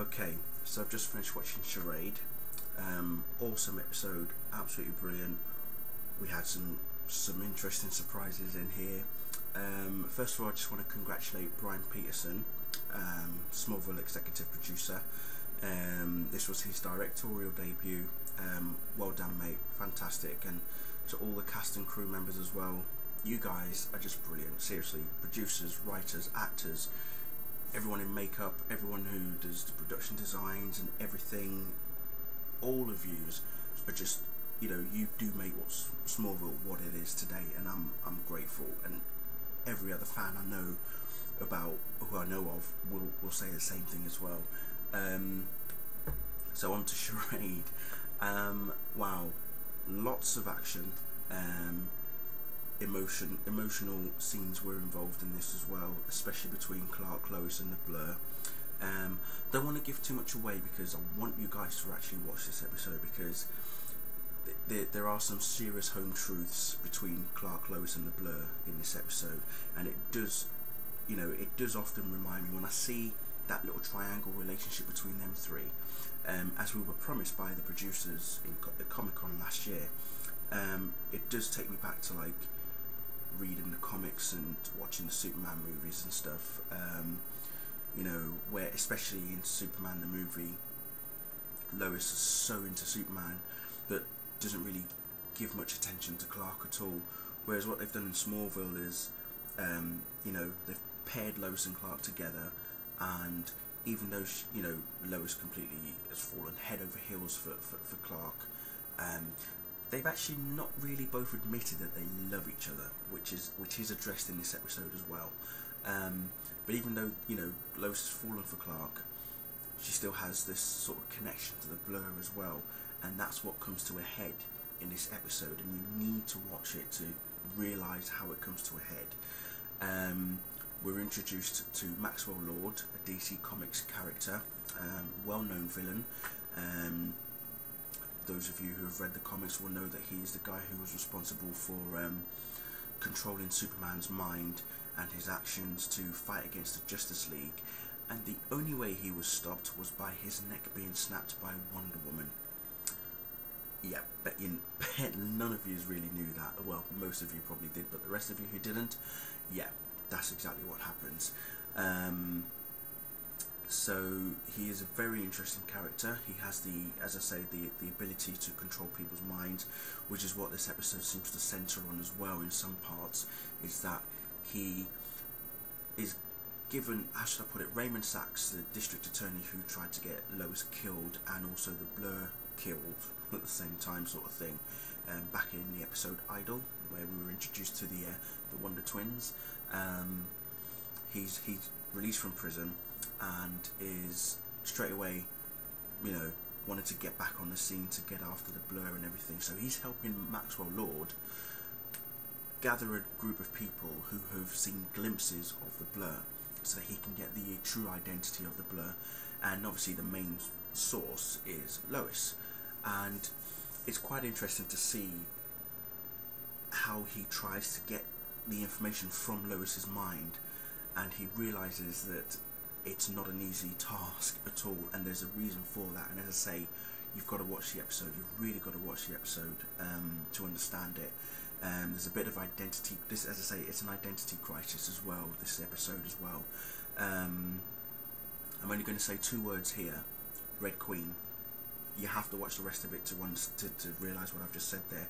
Okay, so I've just finished watching Charade. Awesome episode, absolutely brilliant. We had some interesting surprises in here. First of all, I just want to congratulate Brian Peterson, Smallville executive producer. This was his directorial debut. Well done, mate, fantastic. And to all the cast and crew members as well, you guys are just brilliant. Seriously, producers, writers, actors, everyone in makeup, everyone who does the production designs and everything, all of yous are just, you do make Smallville what it is today, and I'm grateful. And every other fan I know about, who I know of, will say the same thing as well. So on to Charade. Wow, lots of action. Emotional scenes were involved in this as well, especially between Clark, Lois and the Blur. Don't want to give too much away because I want you guys to actually watch this episode, because there are some serious home truths between Clark, Lois and the Blur in this episode, and it does often remind me when I see that little triangle relationship between them three, as we were promised by the producers at Comic-Con last year. It does take me back to like reading the comics and watching the Superman movies and stuff, where especially in Superman the movie, Lois is so into Superman that doesn't really give much attention to Clark at all, whereas what they've done in Smallville is they've paired Lois and Clark together, and even though Lois completely has fallen head over heels for Clark, they've actually not really both admitted that they love each other, which is addressed in this episode as well. But even though Lois has fallen for Clark, she still has this sort of connection to the Blur as well, and that's what comes to a head in this episode. And you need to watch it to realise how it comes to a head. We're introduced to Maxwell Lord, a DC Comics character, well-known villain. Those of you who have read the comics will know that he is the guy who was responsible for controlling Superman's mind and his actions to fight against the Justice League, and the only way he was stopped was by his neck being snapped by Wonder Woman. Yeah, bet none of you really knew that. Well, most of you probably did, but the rest of you who didn't, yeah, that's exactly what happens. So he is a very interesting character. He has as I say, the ability to control people's minds, which is what this episode seems to centre on as well in some parts, is that he is given, how should I put it, Raymond Sachs, the district attorney who tried to get Lois killed and also the Blur killed at the same time sort of thing, back in the episode Idol, where we were introduced to the Wonder Twins. He's released from prison and is straight away, wanted to get back on the scene to get after the Blur and everything. So he's helping Maxwell Lord gather a group of people who have seen glimpses of the Blur, so that he can get the true identity of the Blur. And obviously the main source is Lois, and it's quite interesting to see how he tries to get the information from Lois's mind, and he realizes that it's not an easy task at all, and there's a reason for that. And as I say, you've got to watch the episode. You've really got to watch the episode to understand it. There's a bit of identity. This, as I say, it's an identity crisis as well. This episode as well. I'm only going to say 2 words here: Red Queen. You have to watch the rest of it to realise what I've just said there.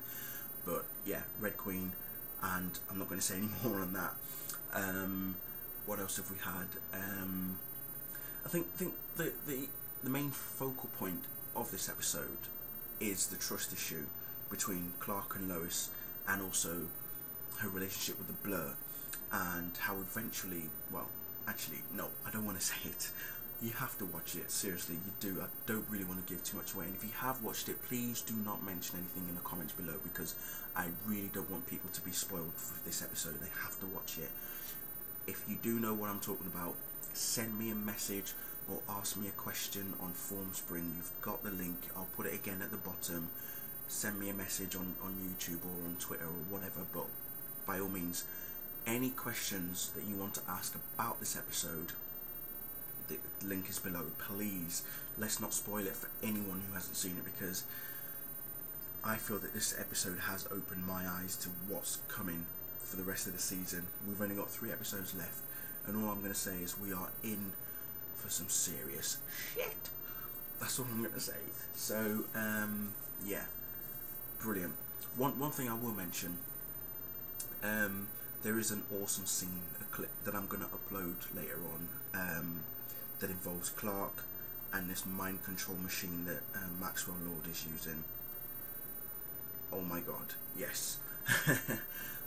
But yeah, Red Queen, and I'm not going to say any more on that. What else have we had? I think the main focal point of this episode is the trust issue between Clark and Lois, and also her relationship with the Blur, and how eventually, well, actually, no, I don't want to say it. You have to watch it, seriously, you do. I don't really want to give too much away, and if you have watched it, please do not mention anything in the comments below, because I really don't want people to be spoiled for this episode. They have to watch it. If you do know what I'm talking about, send me a message or ask me a question on Formspring. You've got the link. I'll put it again at the bottom. Send me a message on YouTube or on Twitter or whatever, but by all means, any questions that you want to ask about this episode, link is below. Please, let's not spoil it for anyone who hasn't seen it, because I feel that this episode has opened my eyes to what's coming for the rest of the season. We've only got 3 episodes left, and all I'm going to say is we are in for some serious shit. That's all I'm going to say. So, yeah, brilliant. One thing I will mention, there is an awesome scene, a clip that I'm going to upload later on, that involves Clark and this mind control machine that Maxwell Lord is using. Oh my god, yes.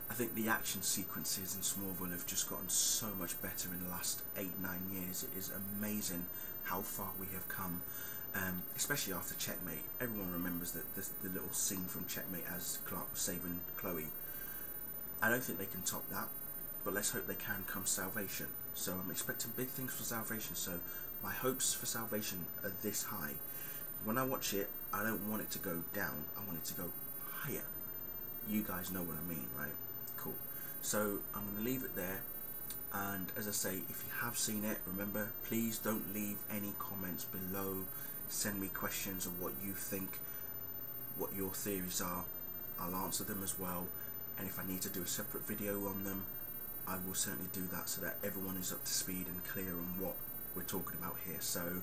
I think the action sequences in Smallville have just gotten so much better in the last 8-9 years. It is amazing how far we have come, especially after Checkmate. Everyone remembers that the little scene from Checkmate as Clark was saving Chloe. I don't think they can top that, but let's hope they can come Salvation. So I'm expecting big things for Salvation, so my hopes for Salvation are this high. When I watch it, I don't want it to go down, I want it to go higher. You guys know what I mean, right? Cool. So I'm going to leave it there, and as I say, if you have seen it, remember, please don't leave any comments below. Send me questions of what you think, what your theories are. I'll answer them as well, and if I need to do a separate video on them, I will certainly do that, so that everyone is up to speed and clear on what we're talking about here. So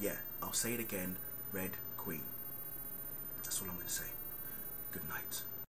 yeah, I'll say it again, Red Queen. That's all I'm going to say. Good night.